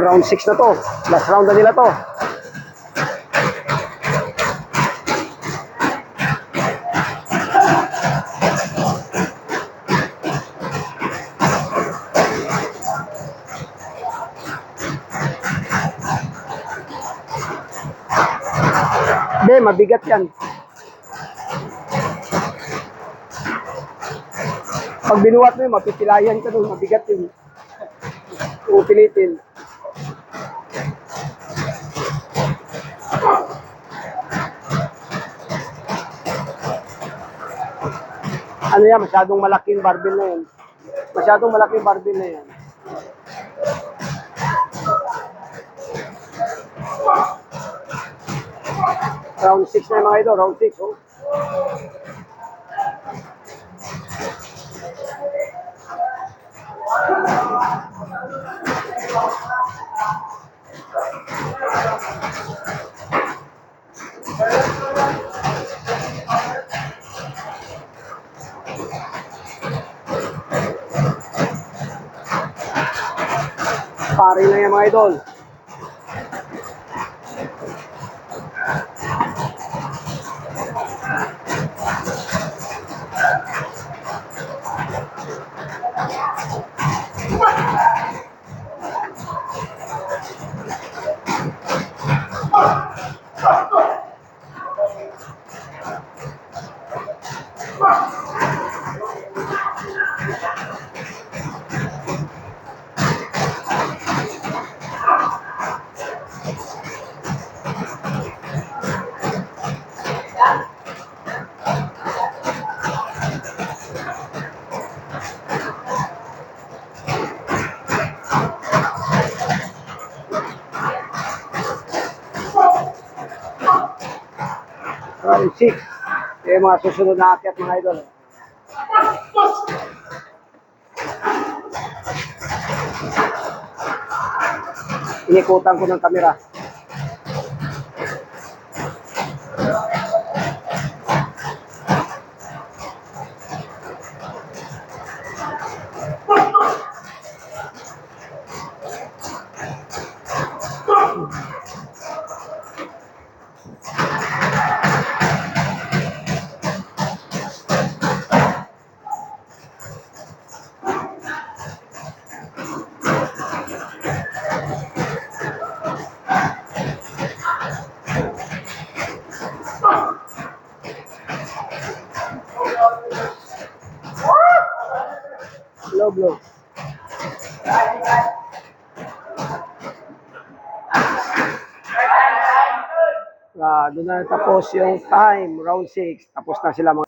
Round 6 na to. Last round na nila to. Hindi, mabigat yan. Pag binuhat mo yun, mapitilayan ka doon. Mabigat yun. Upilitin. Ano yan, masyadong malaking barbell na yan. Masyadong malaking barbell na yan. Round 6 na yung mga ito, round 6. Oh. Pare na yan mga idol. Round 6. Yung mga susunod na akyat mga idol. Inikutan ko ng kamera. Low. Doon na tapos yung time, round 6. Tapos na sila mga